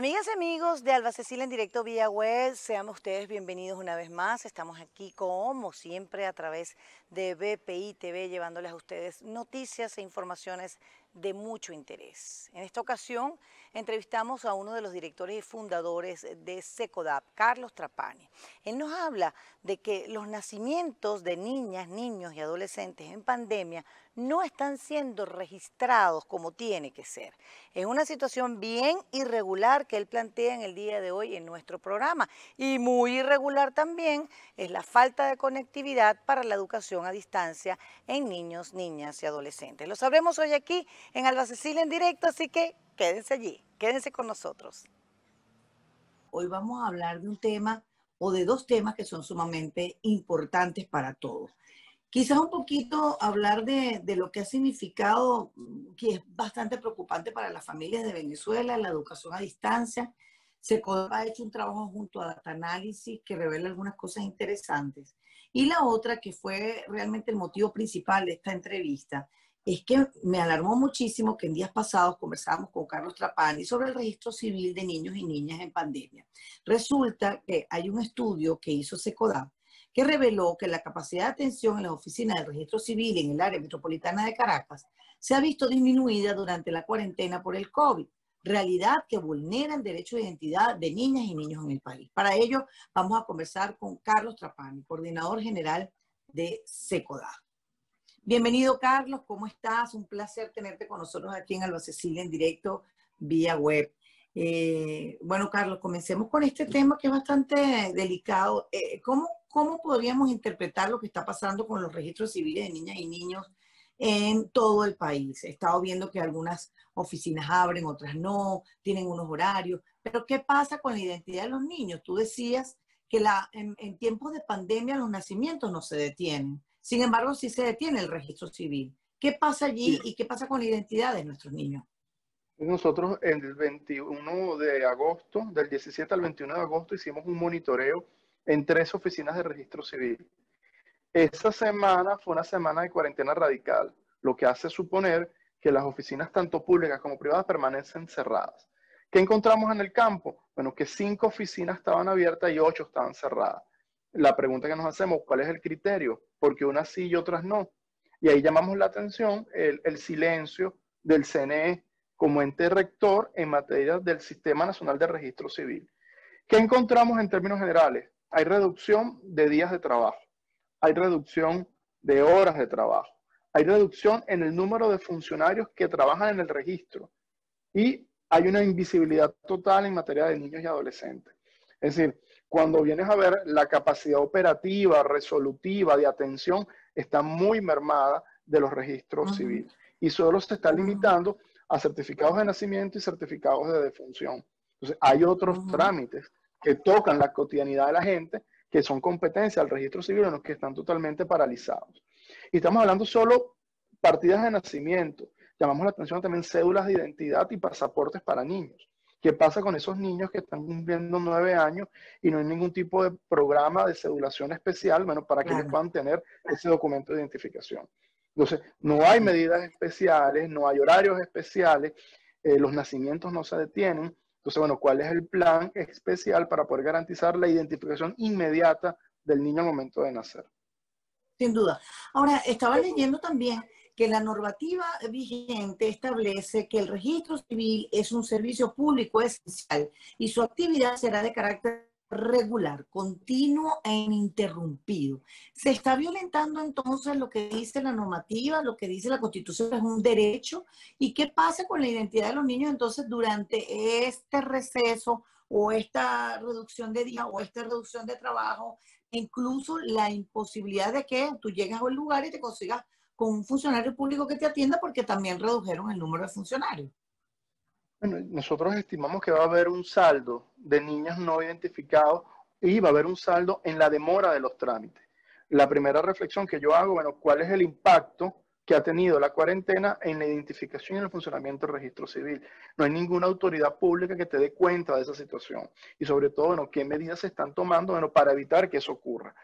Amigas y amigos de Alba Cecilia en directo vía web, sean ustedes bienvenidos una vez más. Estamos aquí como siempre a través de BPI TV llevándoles a ustedes noticias e informaciones de mucho interés. En esta ocasión entrevistamos a uno de los directores y fundadores de SECODAP, Carlos Trapani. Él nos habla de que los nacimientos de niñas, niños y adolescentes en pandemia no están siendo registrados como tiene que ser. Es una situación bien irregular que él plantea en el día de hoy en nuestro programa. Y muy irregular también es la falta de conectividad para la educación a distancia en niños, niñas y adolescentes. Lo sabremos hoy aquí en Alba Cecilia en directo, así que quédense allí, quédense con nosotros. Hoy vamos a hablar de un tema o de dos temas que son sumamente importantes para todos. Quizás un poquito hablar de lo que ha significado, que es bastante preocupante para las familias de Venezuela, la educación a distancia. SECODAP ha hecho un trabajo junto a Data Analysis que revela algunas cosas interesantes. Y la otra, que fue realmente el motivo principal de esta entrevista, es que me alarmó muchísimo que en días pasados conversábamos con Carlos Trapani sobre el registro civil de niños y niñas en pandemia. Resulta que hay un estudio que hizo SECODAP que reveló que la capacidad de atención en las oficinas del registro civil en el área metropolitana de Caracas se ha visto disminuida durante la cuarentena por el COVID, realidad que vulnera el derecho de identidad de niñas y niños en el país. Para ello, vamos a conversar con Carlos Trapani, coordinador general de SECODAP. Bienvenido, Carlos, ¿cómo estás? Un placer tenerte con nosotros aquí en Alba Cecilia en directo vía web. Bueno, Carlos, comencemos con este tema que es bastante delicado. ¿Cómo podríamos interpretar lo que está pasando con los registros civiles de niñas y niños en todo el país? He estado viendo que algunas oficinas abren, otras no, tienen unos horarios, pero ¿qué pasa con la identidad de los niños? Tú decías que en tiempos de pandemia los nacimientos no se detienen. Sin embargo, sí se detiene el registro civil. ¿Qué pasa allí y qué pasa con la identidad de nuestros niños? Nosotros en el 21 de agosto, del 17 al 21 de agosto, hicimos un monitoreo en 3 oficinas de registro civil. Esa semana fue una semana de cuarentena radical, lo que hace suponer que las oficinas tanto públicas como privadas permanecen cerradas. ¿Qué encontramos en el campo? Bueno, que 5 oficinas estaban abiertas y 8 estaban cerradas. La pregunta que nos hacemos, ¿cuál es el criterio? ¿Por qué unas sí y otras no? Y ahí llamamos la atención el silencio del CNE como ente rector en materia del Sistema Nacional de Registro Civil. ¿Qué encontramos en términos generales? Hay reducción de días de trabajo, hay reducción de horas de trabajo, hay reducción en el número de funcionarios que trabajan en el registro y hay una invisibilidad total en materia de niños y adolescentes. Es decir, cuando vienes a ver la capacidad operativa, resolutiva, de atención, está muy mermada de los registros civiles y solo se está limitando a certificados de nacimiento y certificados de defunción. Entonces, hay otros trámites que tocan la cotidianidad de la gente, que son competencia del registro civil, en los que están totalmente paralizados. Y estamos hablando solo partidas de nacimiento. Llamamos la atención también cédulas de identidad y pasaportes para niños. ¿Qué pasa con esos niños que están cumpliendo 9 años y no hay ningún tipo de programa de cedulación especial, bueno, para que ellos puedan tener ese documento de identificación? Entonces, no hay medidas especiales, no hay horarios especiales, los nacimientos no se detienen. Entonces, bueno, ¿cuál es el plan especial para poder garantizar la identificación inmediata del niño al momento de nacer? Sin duda. Ahora, estaba leyendo también que la normativa vigente establece que el registro civil es un servicio público esencial y su actividad será de carácter regular, continuo e ininterrumpido. ¿Se está violentando entonces lo que dice la normativa, lo que dice la Constitución es un derecho? ¿Y qué pasa con la identidad de los niños entonces durante este receso o esta reducción de días o esta reducción de trabajo? Incluso la imposibilidad de que tú llegues a un lugar y te consigas con un funcionario público que te atienda porque también redujeron el número de funcionarios. Bueno, nosotros estimamos que va a haber un saldo de niños no identificados y va a haber un saldo en la demora de los trámites. La primera reflexión que yo hago, bueno, ¿cuál es el impacto que ha tenido la cuarentena en la identificación y en el funcionamiento del registro civil? No hay ninguna autoridad pública que te dé cuenta de esa situación. Y sobre todo, bueno, ¿qué medidas se están tomando, bueno, para evitar que eso ocurra?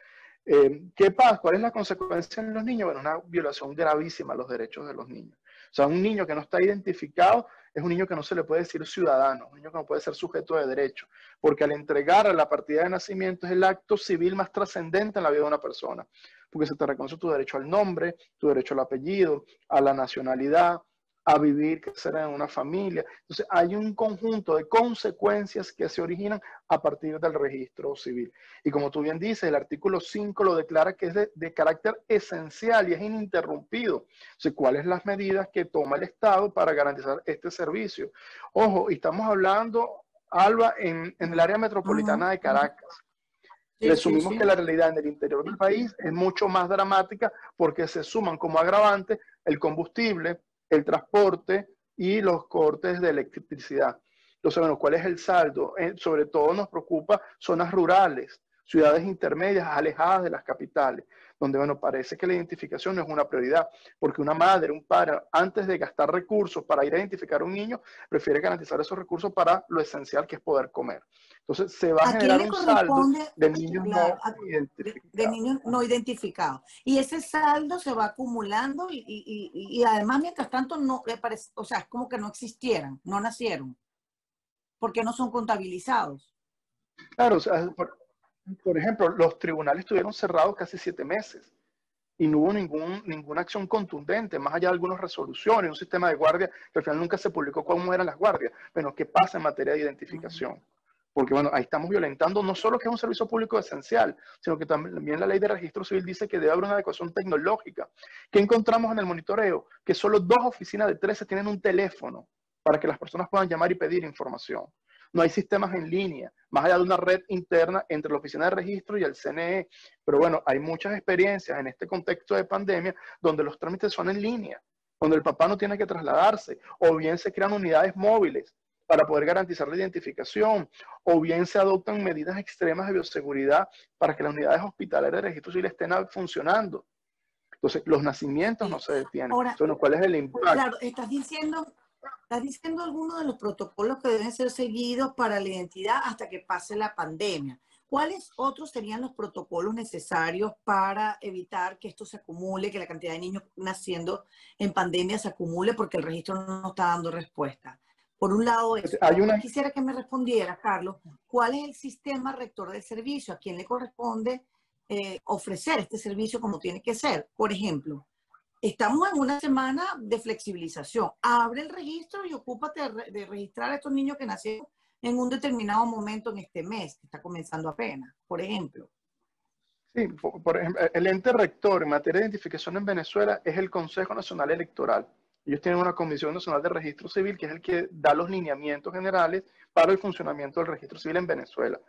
¿Qué pasa? ¿Cuál es la consecuencia en los niños? Bueno, una violación gravísima a los derechos de los niños. O sea, un niño que no está identificado es un niño que no se le puede decir ciudadano, un niño que no puede ser sujeto de derecho, porque al entregar a la partida de nacimiento es el acto civil más trascendente en la vida de una persona, porque se te reconoce tu derecho al nombre, tu derecho al apellido, a la nacionalidad, a vivir, crecer en una familia. Entonces hay un conjunto de consecuencias que se originan a partir del registro civil. Y como tú bien dices, el artículo 5 lo declara que es de carácter esencial y es ininterrumpido. Entonces, ¿cuáles son las medidas que toma el Estado para garantizar este servicio? Ojo, y estamos hablando, Alba, en el área metropolitana de Caracas. Sí, sí, Presumimos sí. que la realidad en el interior del país es mucho más dramática porque se suman como agravante el combustible, el transporte y los cortes de electricidad. Entonces, bueno, ¿cuál es el saldo? Sobre todo nos preocupa zonas rurales, ciudades intermedias alejadas de las capitales, donde, bueno, parece que la identificación no es una prioridad, porque una madre, un padre, antes de gastar recursos para ir a identificar a un niño, prefiere garantizar esos recursos para lo esencial que es poder comer. Entonces, se va a ¿A quién generar le un saldo corresponde, de niños claro, no de identificados. niños no identificados? Y ese saldo se va acumulando y además, mientras tanto, no le parece, o sea, es como que no existieran, no nacieron, porque no son contabilizados. Claro, o sea, por ejemplo, los tribunales estuvieron cerrados casi 7 meses y no hubo ninguna acción contundente, más allá de algunas resoluciones, un sistema de guardia que al final nunca se publicó cómo eran las guardias. Bueno, ¿qué pasa en materia de identificación? Porque, bueno, ahí estamos violentando no solo que es un servicio público esencial, sino que también la ley de registro civil dice que debe haber una adecuación tecnológica. ¿Qué encontramos en el monitoreo? Que solo 2 oficinas de 13 tienen un teléfono para que las personas puedan llamar y pedir información. No hay sistemas en línea, más allá de una red interna entre la oficina de registro y el CNE. Pero bueno, hay muchas experiencias en este contexto de pandemia donde los trámites son en línea, donde el papá no tiene que trasladarse, o bien se crean unidades móviles para poder garantizar la identificación, o bien se adoptan medidas extremas de bioseguridad para que las unidades hospitalarias de registro civil estén funcionando. Entonces, los nacimientos no Sí. se detienen. Ahora, Entonces, ¿cuál es el impacto? claro, estás diciendo algunos de los protocolos que deben ser seguidos para la identidad hasta que pase la pandemia. ¿Cuáles otros serían los protocolos necesarios para evitar que esto se acumule, que la cantidad de niños naciendo en pandemia se acumule porque el registro no está dando respuesta? Por un lado eso, pero Hay después una, quisiera que me respondieras, Carlos, ¿cuál es el sistema rector del servicio? ¿A quién le corresponde ofrecer este servicio como tiene que ser? Por ejemplo, estamos en una semana de flexibilización. Abre el registro y ocúpate de registrar a estos niños que nacieron en un determinado momento en este mes, que está comenzando apenas, por ejemplo. Sí, por ejemplo, el ente rector en materia de identificación en Venezuela es el Consejo Nacional Electoral. Ellos tienen una Comisión Nacional de Registro Civil, que es el que da los lineamientos generales para el funcionamiento del registro civil en Venezuela.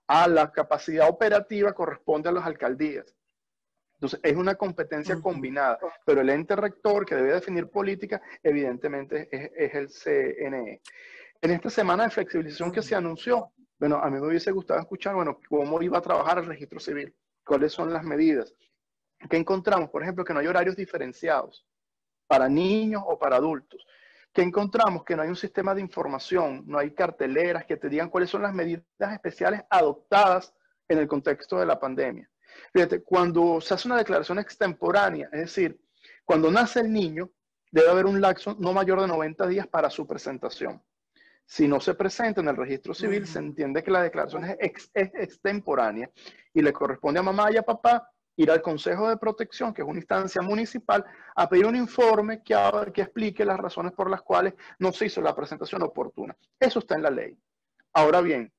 A la capacidad operativa corresponde a las alcaldías. Entonces, es una competencia combinada, pero el ente rector que debe definir política, evidentemente, es el CNE. En esta semana de flexibilización que se anunció, bueno, a mí me hubiese gustado escuchar, bueno, cómo iba a trabajar el registro civil, cuáles son las medidas. ¿Qué encontramos? Por ejemplo, que no hay horarios diferenciados para niños o para adultos. ¿Qué encontramos? Que no hay un sistema de información, no hay carteleras que te digan cuáles son las medidas especiales adoptadas en el contexto de la pandemia. Fíjate, cuando se hace una declaración extemporánea, es decir, cuando nace el niño, debe haber un lapso no mayor de 90 días para su presentación. Si no se presenta en el registro civil, se entiende que la declaración es extemporánea y le corresponde a mamá y a papá ir al Consejo de Protección, que es una instancia municipal, a pedir un informe que explique las razones por las cuales no se hizo la presentación oportuna. Eso está en la ley. Ahora bien,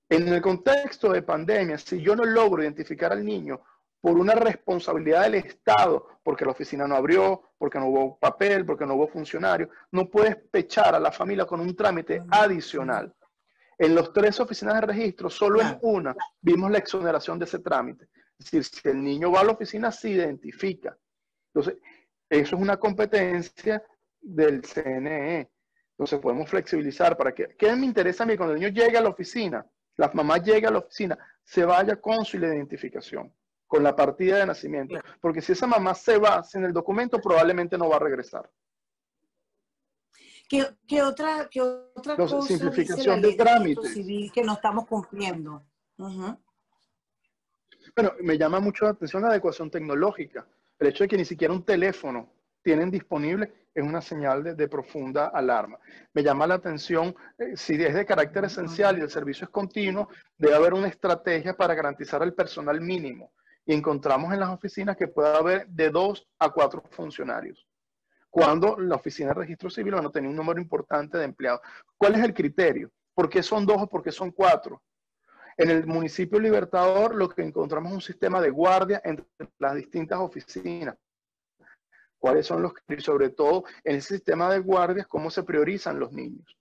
en el contexto de pandemia, si yo no logro identificar al niño por una responsabilidad del Estado, porque la oficina no abrió, porque no hubo papel, porque no hubo funcionario, no puedes pechar a la familia con un trámite adicional. En las 3 oficinas de registro, solo en una vimos la exoneración de ese trámite. Es decir, si el niño va a la oficina, se identifica. Entonces, eso es una competencia del CNE. Entonces, podemos flexibilizar para que... ¿Qué me interesa a mí? Cuando el niño llegue a la oficina, la mamá llega a la oficina, se vaya con su identificación, con la partida de nacimiento. Porque si esa mamá se va sin el documento, probablemente no va a regresar. ¿Qué otra Entonces, cosa dice la simplificación de ley de registro trámites. civil que no estamos cumpliendo? Bueno, me llama mucho la atención la adecuación tecnológica. El hecho de que ni siquiera un teléfono tienen disponible es una señal de profunda alarma. Me llama la atención, si es de carácter esencial y el servicio es continuo, debe haber una estrategia para garantizar el personal mínimo. Y encontramos en las oficinas que puede haber de 2 a 4 funcionarios. Cuando la oficina de registro civil van a tener un número importante de empleados. ¿Cuál es el criterio? ¿Por qué son 2 o por qué son 4? En el municipio Libertador lo que encontramos es un sistema de guardia entre las distintas oficinas. ¿Cuáles son los criterios? Sobre todo en ese sistema de guardias, ¿cómo se priorizan los niños?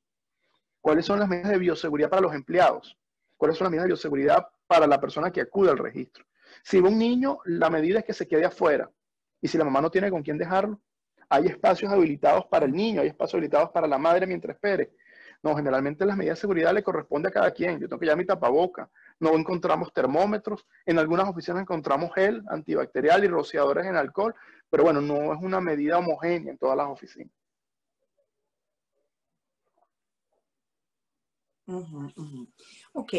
¿Cuáles son las medidas de bioseguridad para los empleados? ¿Cuáles son las medidas de bioseguridad para la persona que acude al registro? Si va un niño, la medida es que se quede afuera. Y si la mamá no tiene con quién dejarlo, hay espacios habilitados para el niño, hay espacios habilitados para la madre mientras espere. No, generalmente las medidas de seguridad le corresponde a cada quien. Yo tengo que llevar mi tapaboca. No encontramos termómetros. En algunas oficinas encontramos gel antibacterial y rociadores en alcohol. Pero bueno, no es una medida homogénea en todas las oficinas. Ok,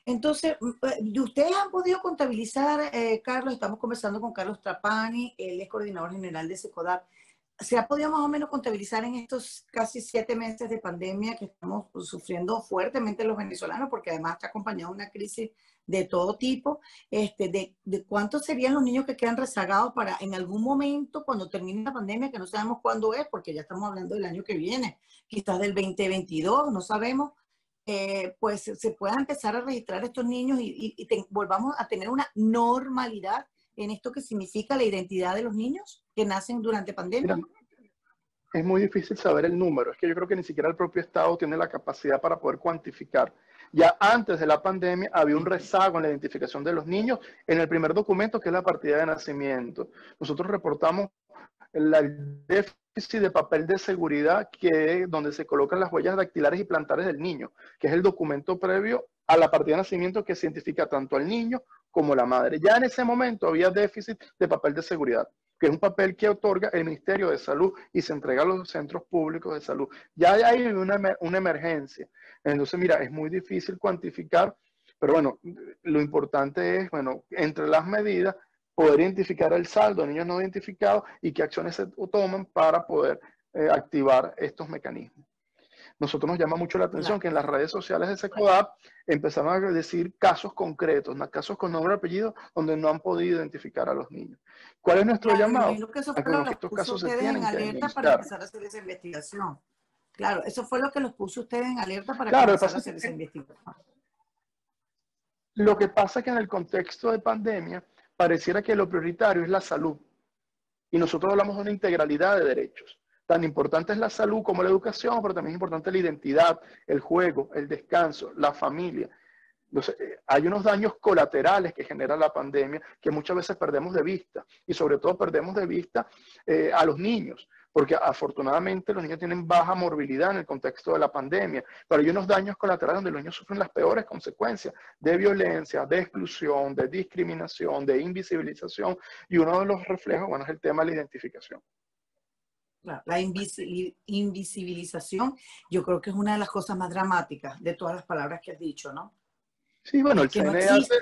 entonces, ustedes han podido contabilizar, Carlos, estamos conversando con Carlos Trapani, él es coordinador general de SECODAP. ¿Se ha podido más o menos contabilizar en estos casi 7 meses de pandemia que estamos sufriendo fuertemente los venezolanos, porque además está acompañada una crisis de todo tipo, de cuántos serían los niños que quedan rezagados para en algún momento, cuando termine la pandemia, que no sabemos cuándo es, porque ya estamos hablando del año que viene, quizás del 2022, no sabemos, pues se pueda empezar a registrar estos niños y volvamos a tener una normalidad en esto que significa la identidad de los niños que nacen durante pandemia? Mira, es muy difícil saber el número. Es que yo creo que ni siquiera el propio Estado tiene la capacidad para poder cuantificar. Ya antes de la pandemia había un rezago en la identificación de los niños en el primer documento, que es la partida de nacimiento. Nosotros reportamos el déficit de papel de seguridad, donde se colocan las huellas dactilares y plantares del niño, que es el documento previo a la partida de nacimiento que se identifica tanto al niño como a la madre. Ya en ese momento había déficit de papel de seguridad, que es un papel que otorga el Ministerio de Salud y se entrega a los centros públicos de salud. Ya hay una emergencia. Entonces, mira, es muy difícil cuantificar, pero bueno, lo importante es, bueno, entre las medidas, poder identificar el saldo de niños no identificados y qué acciones se toman para poder activar estos mecanismos. Nosotros nos llama mucho la atención que en las redes sociales de SECODAP empezaron a decir casos concretos, casos con nombre y apellido, donde no han podido identificar a los niños. ¿Cuál es nuestro llamado? Imagino que eso A fue que lo que estos puso casos se ustedes en tienen que alerta para denunciar. empezar a hacer esa investigación. Claro, eso fue lo que los puso ustedes en alerta para Claro, comenzar a hacer esa investigación. lo que pasa es que en el contexto de pandemia pareciera que lo prioritario es la salud. Y nosotros hablamos de una integralidad de derechos. Tan importante es la salud como la educación, pero también es importante la identidad, el juego, el descanso, la familia. Entonces, hay unos daños colaterales que genera la pandemia que muchas veces perdemos de vista, y sobre todo perdemos de vista a los niños, porque afortunadamente los niños tienen baja morbilidad en el contexto de la pandemia, pero hay unos daños colaterales donde los niños sufren las peores consecuencias de violencia, de exclusión, de discriminación, de invisibilización, y uno de los reflejos, bueno, es el tema de la identificación. La invisibilización, yo creo que es una de las cosas más dramáticas de todas las palabras que has dicho, ¿no? Sí, bueno, Es que no existe.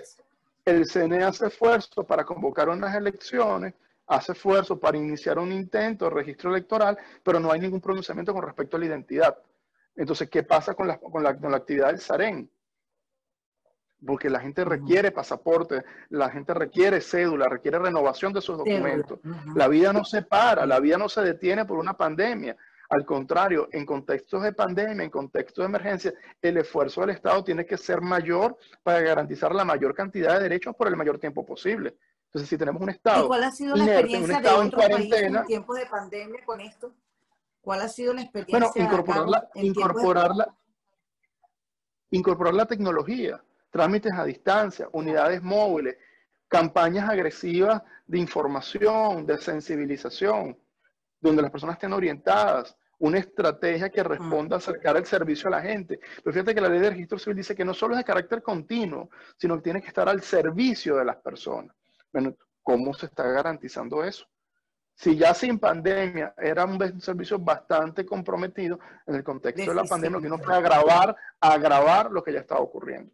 el CNE hace esfuerzo para convocar unas elecciones, hace esfuerzo para iniciar un intento de registro electoral, pero no hay ningún pronunciamiento con respecto a la identidad. Entonces, ¿qué pasa con la actividad del SAREN? Porque la gente requiere pasaporte, la gente requiere cédula, requiere renovación de sus documentos. La vida no se para, la vida no se detiene por una pandemia. Al contrario, en contextos de pandemia, en contextos de emergencia, el esfuerzo del Estado tiene que ser mayor para garantizar la mayor cantidad de derechos por el mayor tiempo posible. Entonces, si tenemos un ¿Y Estado cuál ha sido la inerte, un experiencia de Estado en otros países en cuarentena, tiempos de pandemia con esto? ¿Cuál ha sido la bueno, experiencia, Carlos, en tiempos de pandemia? incorporar la tecnología, trámites a distancia, unidades móviles, campañas agresivas de información, de sensibilización, donde las personas estén orientadas, una estrategia que responda a acercar el servicio a la gente. Pero fíjate que la ley de registro civil dice que no solo es de carácter continuo, sino que tiene que estar al servicio de las personas. Bueno, ¿cómo se está garantizando eso? Si ya sin pandemia era un servicio bastante comprometido, en el contexto de la pandemia, lo que no fue agravar lo que ya estaba ocurriendo.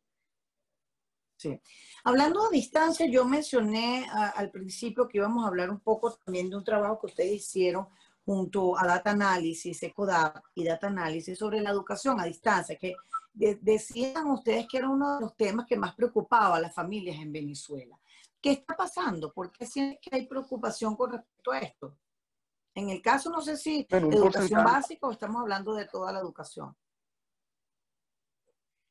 Sí. Hablando a distancia, yo mencioné al principio que íbamos a hablar un poco también de un trabajo que ustedes hicieron junto a Data Analysis, ECODAP y Data Analysis sobre la educación a distancia, que decían ustedes que era uno de los temas que más preocupaba a las familias en Venezuela. ¿Qué está pasando? ¿Por qué sientes que hay preocupación con respecto a esto? En el caso, no sé si Bueno, un educación porcentaje. básica o estamos hablando de toda la educación.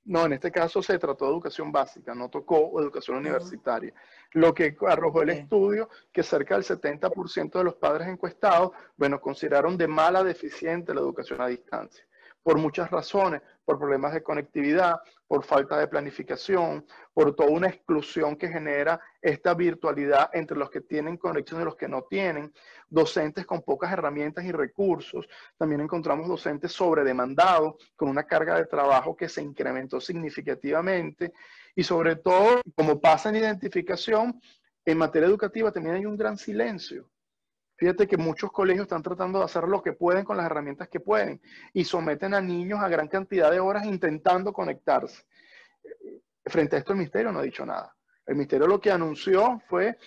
No, en este caso se trató de educación básica, no tocó educación Ujú. universitaria. Lo que arrojó el Ok. estudio, que cerca del 70% de los padres encuestados, bueno, consideraron de mala deficiente la educación a distancia, por muchas razones, por problemas de conectividad, por falta de planificación, por toda una exclusión que genera esta virtualidad entre los que tienen conexión y los que no tienen, docentes con pocas herramientas y recursos. También encontramos docentes sobredemandados, con una carga de trabajo que se incrementó significativamente y sobre todo, como pasa en identificación, en materia educativa también hay un gran silencio. Fíjate que muchos colegios están tratando de hacer lo que pueden con las herramientas que pueden y someten a niños a gran cantidad de horas intentando conectarse. Frente a esto el ministerio no ha dicho nada. El ministerio lo que anunció fue,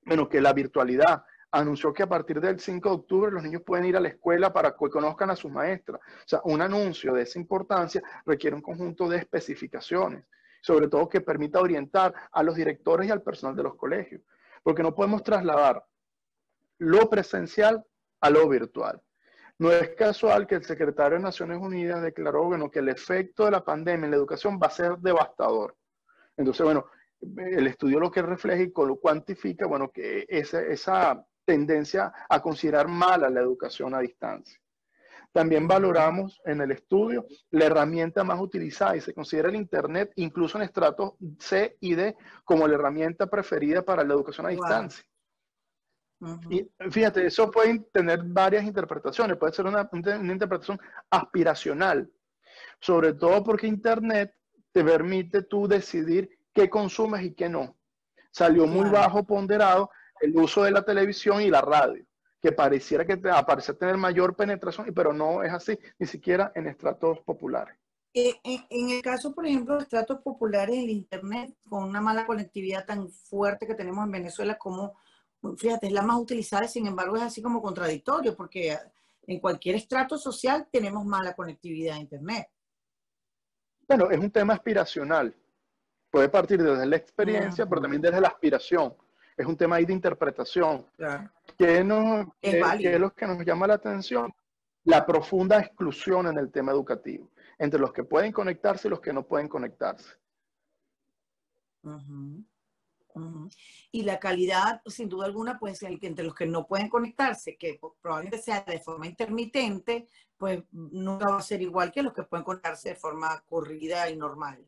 bueno, que la virtualidad, anunció que a partir del 5 de octubre los niños pueden ir a la escuela para que conozcan a sus maestras. O sea, un anuncio de esa importancia requiere un conjunto de especificaciones, sobre todo que permita orientar a los directores y al personal de los colegios, porque no podemos trasladar lo presencial a lo virtual. No es casual que el secretario de Naciones Unidas declaró, bueno, que el efecto de la pandemia en la educación va a ser devastador. Entonces, bueno, el estudio lo que refleja y lo cuantifica, bueno, que esa tendencia a considerar mala la educación a distancia. También Ujú. valoramos en el estudio la herramienta más utilizada y se considera el Internet, incluso en estratos C y D, como la herramienta preferida para la educación a Wow. distancia. Ujú. Y fíjate, eso puede tener varias interpretaciones, puede ser una interpretación aspiracional, sobre todo porque Internet te permite tú decidir qué consumes y qué no. Salió muy Claro. bajo ponderado el uso de la televisión y la radio, que pareciera que parece tener mayor penetración, pero no es así, ni siquiera en estratos populares. En el caso, por ejemplo, de estratos populares, el Internet, con una mala conectividad tan fuerte que tenemos en Venezuela, como, fíjate, es la más utilizada y sin embargo es así como contradictorio, porque en cualquier estrato social tenemos mala conectividad a Internet. Bueno, es un tema aspiracional, puede partir desde la experiencia, pero Ujú. también desde la aspiración. Es un tema ahí de interpretación. Claro. Es ¿Qué es válido. lo que nos llama la atención? La profunda exclusión en el tema educativo, entre los que pueden conectarse y los que no pueden conectarse. Ujú. Ujú. Y la calidad, sin duda alguna, pues entre los que no pueden conectarse, que probablemente sea de forma intermitente, pues nunca va a ser igual que los que pueden conectarse de forma corrida y normal.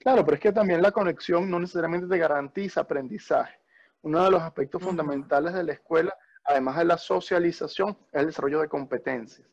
Claro, pero es que también la conexión no necesariamente te garantiza aprendizaje. Uno de los aspectos Ujú. fundamentales de la escuela, además de la socialización, es el desarrollo de competencias.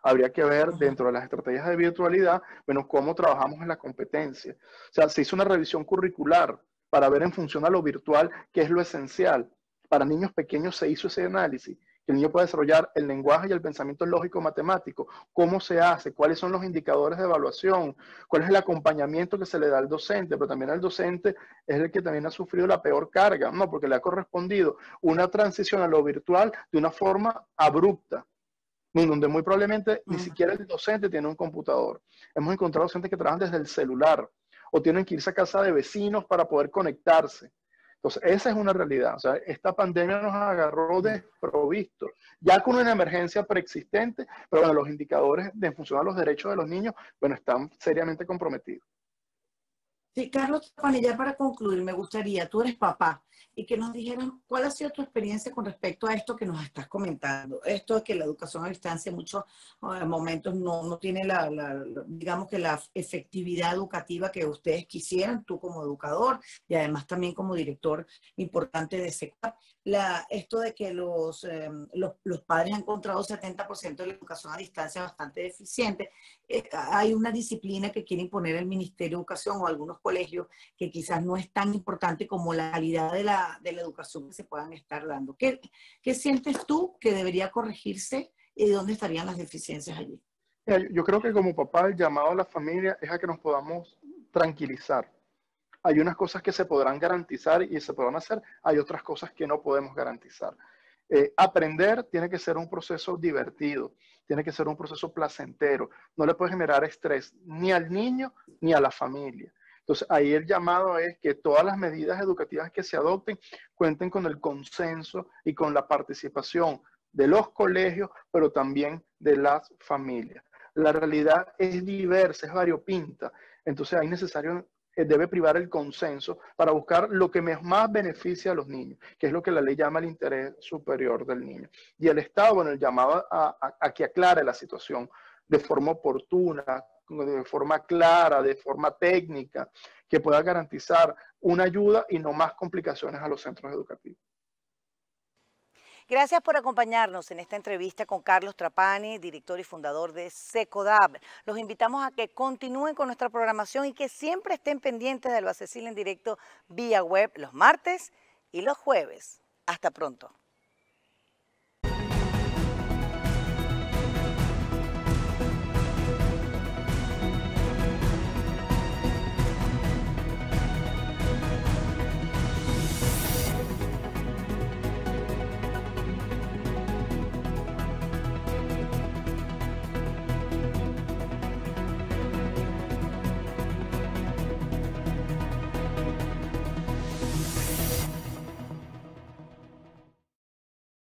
Habría que ver Ujú. dentro de las estrategias de virtualidad, bueno, cómo trabajamos en la competencia. O sea, se hizo una revisión curricular para ver en función a lo virtual qué es lo esencial. Para niños pequeños se hizo ese análisis, que el niño puede desarrollar el lenguaje y el pensamiento lógico matemático, cómo se hace, cuáles son los indicadores de evaluación, cuál es el acompañamiento que se le da al docente, pero también al docente es el que también ha sufrido la peor carga, ¿no? Porque le ha correspondido una transición a lo virtual de una forma abrupta, donde muy probablemente ni Ujú. siquiera el docente tiene un computador. Hemos encontrado docentes que trabajan desde el celular o tienen que irse a casa de vecinos para poder conectarse. Entonces, esa es una realidad. O sea, esta pandemia nos agarró desprovisto, ya con una emergencia preexistente, pero bueno, los indicadores en función a los derechos de los niños, bueno, están seriamente comprometidos. Sí, Carlos, Juan, y ya para concluir, me gustaría, tú eres papá, y que nos dijeras cuál ha sido tu experiencia con respecto a esto que nos estás comentando. Esto de que la educación a distancia en muchos momentos no tiene digamos que la efectividad educativa que ustedes quisieran, tú como educador y además también como director importante de SECAP. Esto de que los padres han encontrado 70% de la educación a distancia bastante deficiente. Hay una disciplina que quiere imponer el Ministerio de Educación o algunos colegios que quizás no es tan importante como la calidad de la educación que se puedan estar dando. ¿Qué sientes tú que debería corregirse y dónde estarían las deficiencias allí? Yo creo que como papá el llamado a la familia es a que nos podamos tranquilizar. Hay unas cosas que se podrán garantizar y se podrán hacer, hay otras cosas que no podemos garantizar. Aprender tiene que ser un proceso divertido, tiene que ser un proceso placentero. No le puede generar estrés ni al niño ni a la familia. Entonces, ahí el llamado es que todas las medidas educativas que se adopten cuenten con el consenso y con la participación de los colegios, pero también de las familias. La realidad es diversa, es variopinta. Entonces, ahí debe privar el consenso para buscar lo que más beneficia a los niños, que es lo que la ley llama el interés superior del niño. Y el Estado, bueno, el llamado a que aclare la situación de forma oportuna, de forma clara, de forma técnica, que pueda garantizar una ayuda y no más complicaciones a los centros educativos. Gracias por acompañarnos en esta entrevista con Carlos Trapani, director y fundador de SECODAV. Los invitamos a que continúen con nuestra programación y que siempre estén pendientes del Base Chile en directo vía web los martes y los jueves. Hasta pronto.